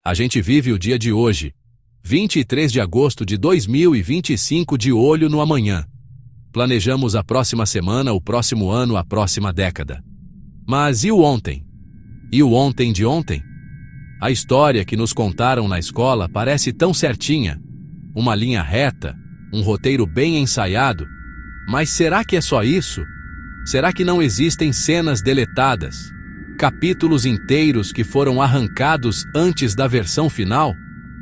A gente vive o dia de hoje, 23 de agosto de 2025, de olho no amanhã. Planejamos a próxima semana, o próximo ano, a próxima década. Mas e o ontem? E o ontem de ontem? A história que nos contaram na escola parece tão certinha, uma linha reta, um roteiro bem ensaiado. Mas será que é só isso? Será que não existem cenas deletadas? Capítulos inteiros que foram arrancados antes da versão final?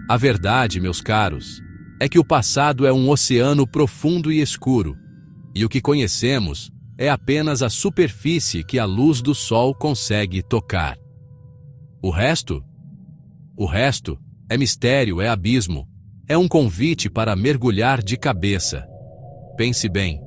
A verdade, meus caros, é que o passado é um oceano profundo e escuro, e o que conhecemos é apenas a superfície que a luz do sol consegue tocar. O resto? O resto é mistério, é abismo, é um convite para mergulhar de cabeça. Pense bem.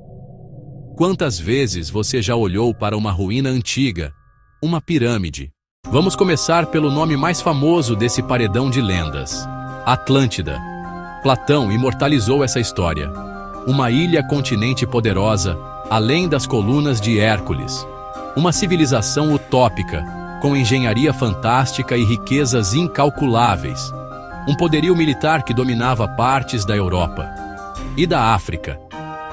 Quantas vezes você já olhou para uma ruína antiga, uma pirâmide? Vamos começar pelo nome mais famoso desse paredão de lendas: Atlântida. Platão imortalizou essa história. Uma ilha-continente poderosa, além das colunas de Hércules. Uma civilização utópica, com engenharia fantástica e riquezas incalculáveis. Um poderio militar que dominava partes da Europa e da África.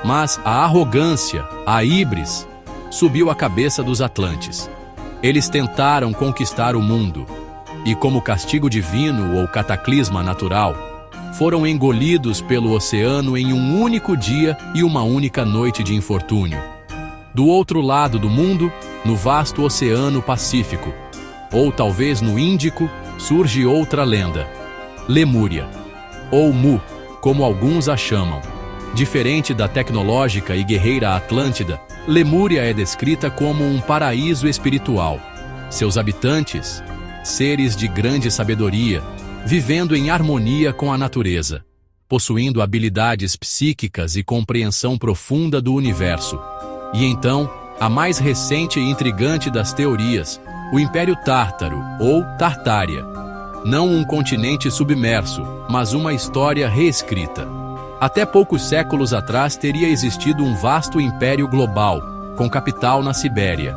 Mas a arrogância, a híbris, subiu à cabeça dos atlantes. Eles tentaram conquistar o mundo, e como castigo divino ou cataclisma natural, foram engolidos pelo oceano em um único dia e uma única noite de infortúnio. Do outro lado do mundo, no vasto Oceano Pacífico, ou talvez no Índico, surge outra lenda: Lemúria, ou Mu, como alguns a chamam. Diferente da tecnológica e guerreira Atlântida, Lemúria é descrita como um paraíso espiritual. Seus habitantes, seres de grande sabedoria, vivendo em harmonia com a natureza, possuindo habilidades psíquicas e compreensão profunda do universo. E então, a mais recente e intrigante das teorias, o Império Tártaro, ou Tartária. Não um continente submerso, mas uma história reescrita. Até poucos séculos atrás teria existido um vasto império global, com capital na Sibéria,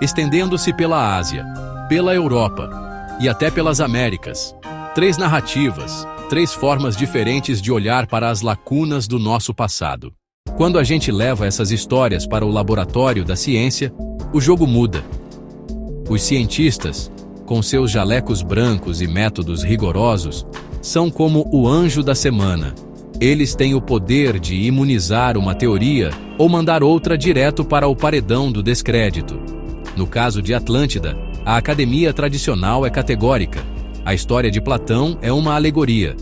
estendendo-se pela Ásia, pela Europa e até pelas Américas. 3 narrativas, 3 formas diferentes de olhar para as lacunas do nosso passado. Quando a gente leva essas histórias para o laboratório da ciência, o jogo muda. Os cientistas, com seus jalecos brancos e métodos rigorosos, são como o anjo da semana. Eles têm o poder de imunizar uma teoria ou mandar outra direto para o paredão do descrédito. No caso de Atlântida, a academia tradicional é categórica. A história de Platão é uma alegoria,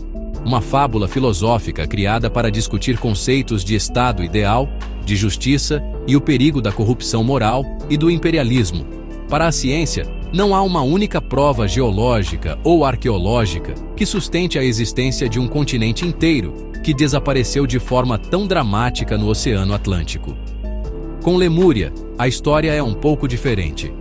uma fábula filosófica criada para discutir conceitos de estado ideal, de justiça e o perigo da corrupção moral e do imperialismo. Para a ciência, não há uma única prova geológica ou arqueológica que sustente a existência de um continente inteiro que desapareceu de forma tão dramática no Oceano Atlântico. Com Lemúria, a história é um pouco diferente.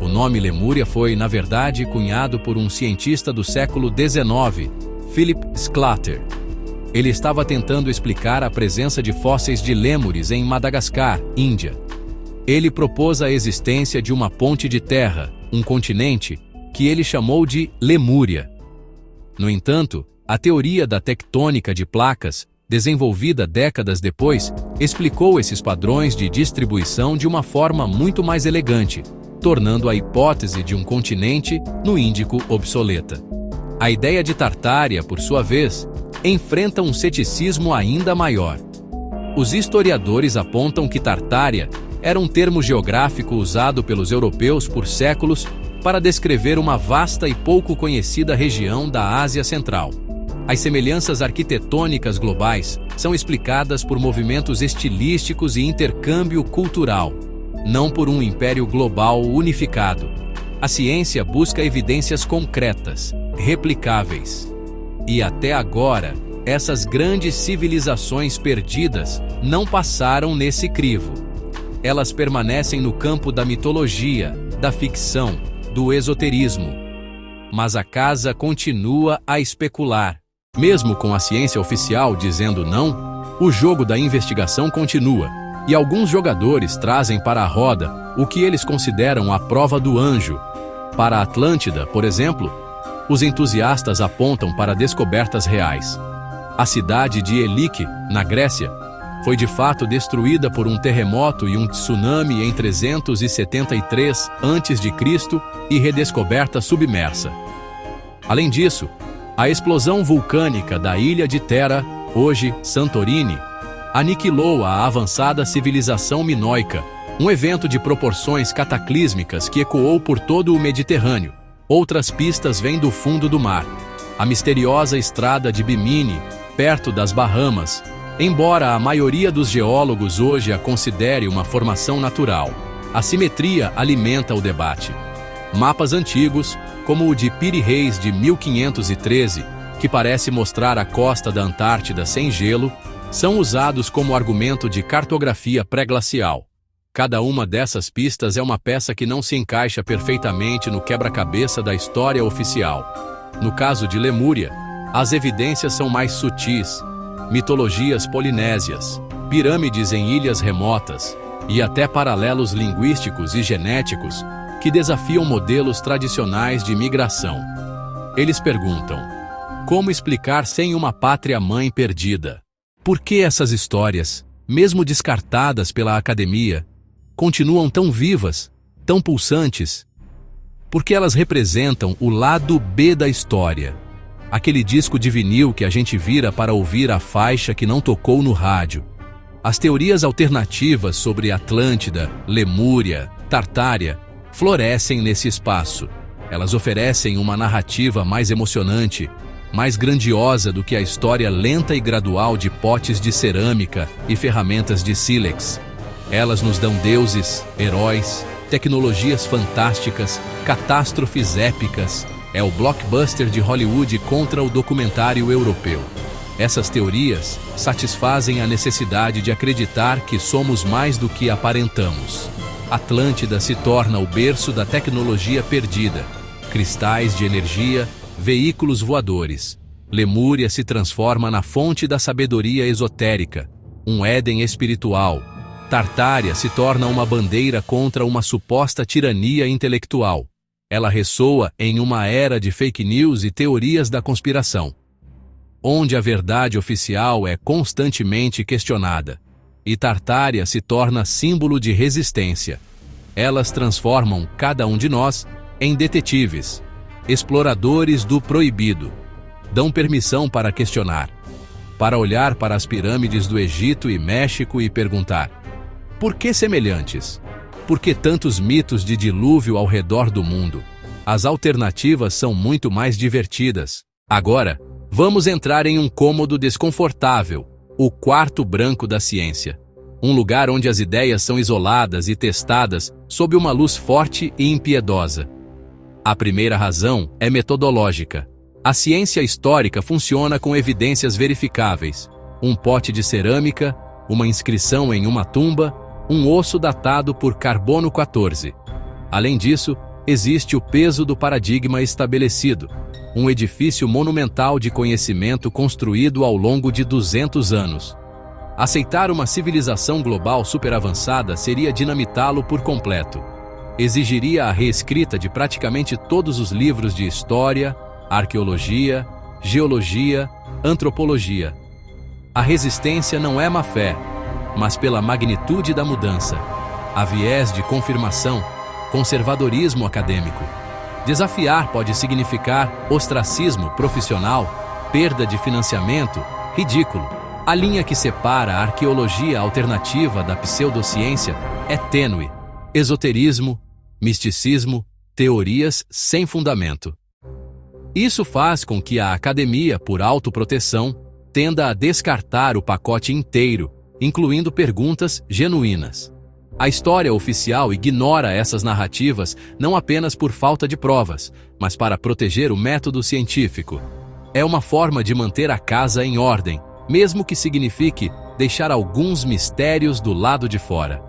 O nome Lemúria foi, na verdade, cunhado por um cientista do século XIX, Philip Sclater. Ele estava tentando explicar a presença de fósseis de lêmures em Madagascar, Índia. Ele propôs a existência de uma ponte de terra, um continente, que ele chamou de Lemúria. No entanto, a teoria da tectônica de placas, desenvolvida décadas depois, explicou esses padrões de distribuição de uma forma muito mais elegante, tornando a hipótese de um continente no Índico obsoleta. A ideia de Tartária, por sua vez, enfrenta um ceticismo ainda maior. Os historiadores apontam que Tartária era um termo geográfico usado pelos europeus por séculos para descrever uma vasta e pouco conhecida região da Ásia Central. As semelhanças arquitetônicas globais são explicadas por movimentos estilísticos e intercâmbio cultural, não por um império global unificado. A ciência busca evidências concretas, replicáveis. E até agora, essas grandes civilizações perdidas não passaram nesse crivo. Elas permanecem no campo da mitologia, da ficção, do esoterismo. Mas a casa continua a especular. Mesmo com a ciência oficial dizendo não, o jogo da investigação continua, e alguns jogadores trazem para a roda o que eles consideram a prova do anjo. Para a Atlântida, por exemplo, Os entusiastas apontam para descobertas reais. A cidade de Helike, na Grécia, foi de fato destruída por um terremoto e um tsunami em 373 a.C. e redescoberta submersa. Além disso, a explosão vulcânica da ilha de Thera, hoje Santorini, aniquilou a avançada civilização minoica, um evento de proporções cataclísmicas que ecoou por todo o Mediterrâneo. Outras pistas vêm do fundo do mar. A misteriosa estrada de Bimini, perto das Bahamas, embora a maioria dos geólogos hoje a considere uma formação natural, a simetria alimenta o debate. Mapas antigos, como o de Piri Reis de 1513, que parece mostrar a costa da Antártida sem gelo, são usados como argumento de cartografia pré-glacial. Cada uma dessas pistas é uma peça que não se encaixa perfeitamente no quebra-cabeça da história oficial. No caso de Lemúria, as evidências são mais sutis. Mitologias polinésias, pirâmides em ilhas remotas e até paralelos linguísticos e genéticos que desafiam modelos tradicionais de migração. Eles perguntam: como explicar sem uma pátria-mãe perdida? Por que essas histórias, mesmo descartadas pela academia, continuam tão vivas, tão pulsantes? Porque elas representam o lado B da história. Aquele disco de vinil que a gente vira para ouvir a faixa que não tocou no rádio. As teorias alternativas sobre Atlântida, Lemúria, Tartária florescem nesse espaço. Elas oferecem uma narrativa mais emocionante, mais grandiosa do que a história lenta e gradual de potes de cerâmica e ferramentas de sílex. Elas nos dão deuses, heróis, tecnologias fantásticas, catástrofes épicas. É o blockbuster de Hollywood contra o documentário europeu. Essas teorias satisfazem a necessidade de acreditar que somos mais do que aparentamos. Atlântida se torna o berço da tecnologia perdida. Cristais de energia, veículos voadores. Lemúria se transforma na fonte da sabedoria esotérica, um Éden espiritual. Tartária se torna uma bandeira contra uma suposta tirania intelectual. Ela ressoa em uma era de fake news e teorias da conspiração, onde a verdade oficial é constantemente questionada. E Tartária se torna símbolo de resistência. Elas transformam cada um de nós em detetives, exploradores do proibido. Dão permissão para questionar, para olhar para as pirâmides do Egito e México e perguntar: por que semelhantes? Por que tantos mitos de dilúvio ao redor do mundo? As alternativas são muito mais divertidas. Agora, vamos entrar em um cômodo desconfortável, o quarto branco da ciência. Um lugar onde as ideias são isoladas e testadas sob uma luz forte e impiedosa. A primeira razão é metodológica. A ciência histórica funciona com evidências verificáveis. Um pote de cerâmica, uma inscrição em uma tumba, um osso datado por carbono 14. Além disso, existe o peso do paradigma estabelecido, um edifício monumental de conhecimento construído ao longo de 200 anos. Aceitar uma civilização global superavançada seria dinamitá-lo por completo. Exigiria a reescrita de praticamente todos os livros de história, arqueologia, geologia, antropologia. A resistência não é má fé, mas pela magnitude da mudança. Há viés de confirmação, conservadorismo acadêmico. Desafiar pode significar ostracismo profissional, perda de financiamento, ridículo. A linha que separa a arqueologia alternativa da pseudociência é tênue. Esoterismo, misticismo, teorias sem fundamento. Isso faz com que a academia, por autoproteção, tenda a descartar o pacote inteiro, incluindo perguntas genuínas. A história oficial ignora essas narrativas não apenas por falta de provas, mas para proteger o método científico. É uma forma de manter a casa em ordem, mesmo que signifique deixar alguns mistérios do lado de fora.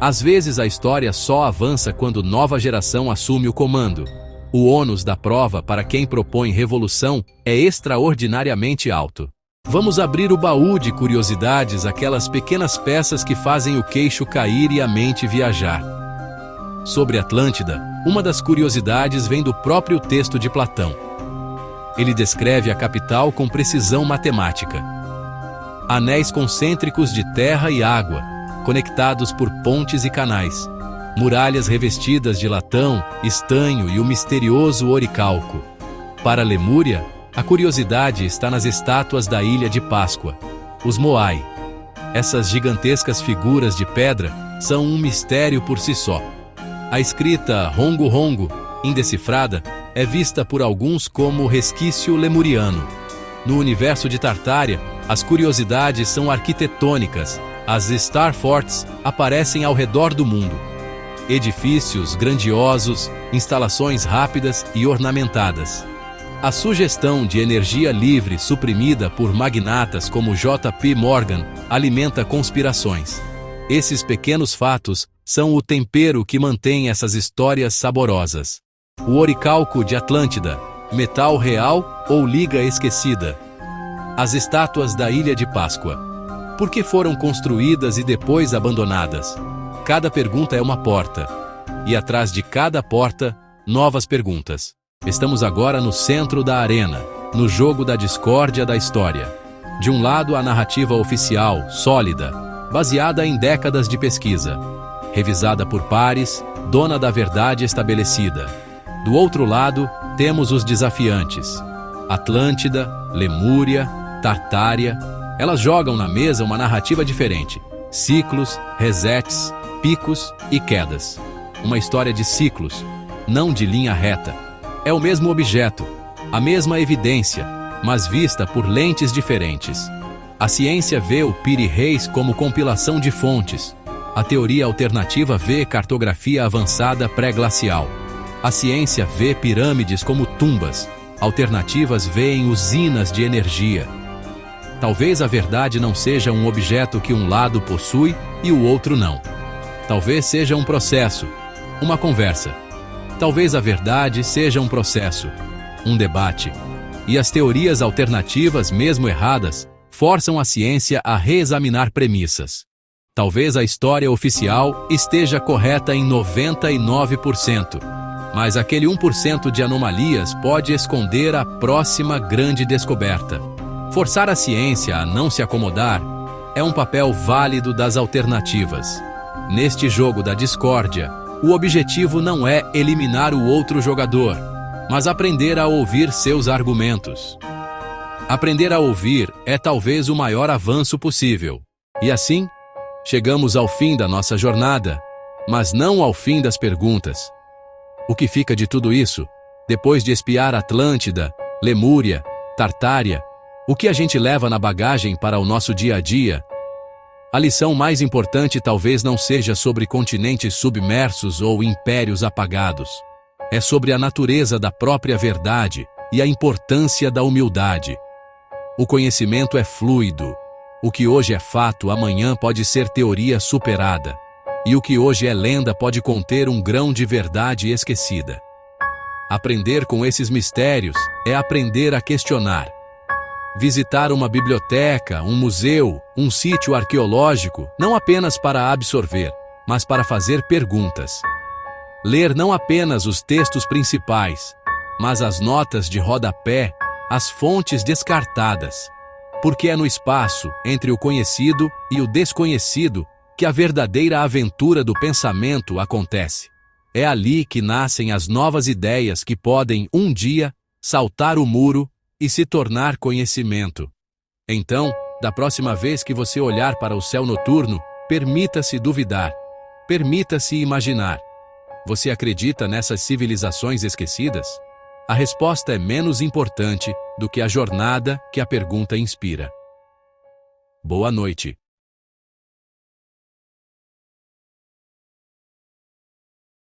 Às vezes a história só avança quando nova geração assume o comando. O ônus da prova para quem propõe revolução é extraordinariamente alto. Vamos abrir o baú de curiosidades, aquelas pequenas peças que fazem o queixo cair e a mente viajar. Sobre Atlântida, uma das curiosidades vem do próprio texto de Platão. Ele descreve a capital com precisão matemática. Anéis concêntricos de terra e água, conectados por pontes e canais. Muralhas revestidas de latão, estanho e o misterioso oricalco. Para Lemúria, a curiosidade está nas estátuas da Ilha de Páscoa, os Moai. Essas gigantescas figuras de pedra são um mistério por si só. A escrita Rongo Rongo, indecifrada, é vista por alguns como resquício lemuriano. No universo de Tartária, as curiosidades são arquitetônicas. As Star Forts aparecem ao redor do mundo. Edifícios grandiosos, instalações rápidas e ornamentadas. A sugestão de energia livre suprimida por magnatas como J.P. Morgan alimenta conspirações. Esses pequenos fatos são o tempero que mantém essas histórias saborosas. O oricalco de Atlântida, metal real ou liga esquecida? As estátuas da Ilha de Páscoa. Por que foram construídas e depois abandonadas? Cada pergunta é uma porta. E atrás de cada porta, novas perguntas. Estamos agora no centro da arena, no jogo da discórdia da história. De um lado, a narrativa oficial, sólida, baseada em décadas de pesquisa, revisada por pares, dona da verdade estabelecida. Do outro lado, temos os desafiantes. Atlântida, Lemúria, Tartária. Elas jogam na mesa uma narrativa diferente. Ciclos, resets, picos e quedas. Uma história de ciclos, não de linha reta. É o mesmo objeto, a mesma evidência, mas vista por lentes diferentes. A ciência vê o Piri Reis como compilação de fontes. A teoria alternativa vê cartografia avançada pré-glacial. A ciência vê pirâmides como tumbas. Alternativas veem usinas de energia. Talvez a verdade não seja um objeto que um lado possui e o outro não. Talvez seja um processo, uma conversa. Talvez a verdade seja um processo, um debate. E as teorias alternativas, mesmo erradas, forçam a ciência a reexaminar premissas. Talvez a história oficial esteja correta em 99%, mas aquele 1% de anomalias pode esconder a próxima grande descoberta. Forçar a ciência a não se acomodar é um papel válido das alternativas. Neste jogo da discórdia, o objetivo não é eliminar o outro jogador, mas aprender a ouvir seus argumentos. Aprender a ouvir é talvez o maior avanço possível. E assim, chegamos ao fim da nossa jornada, mas não ao fim das perguntas. O que fica de tudo isso, depois de espiar Atlântida, Lemúria, Tartária, o que a gente leva na bagagem para o nosso dia a dia? A lição mais importante talvez não seja sobre continentes submersos ou impérios apagados. É sobre a natureza da própria verdade e a importância da humildade. O conhecimento é fluido. O que hoje é fato, amanhã pode ser teoria superada. E o que hoje é lenda pode conter um grão de verdade esquecida. Aprender com esses mistérios é aprender a questionar. Visitar uma biblioteca, um museu, um sítio arqueológico, não apenas para absorver, mas para fazer perguntas. Ler não apenas os textos principais, mas as notas de rodapé, as fontes descartadas. Porque é no espaço, entre o conhecido e o desconhecido, que a verdadeira aventura do pensamento acontece. É ali que nascem as novas ideias que podem, um dia, saltar o muro e se tornar conhecimento. Então, da próxima vez que você olhar para o céu noturno, permita-se duvidar. Permita-se imaginar. Você acredita nessas civilizações esquecidas? A resposta é menos importante do que a jornada que a pergunta inspira. Boa noite.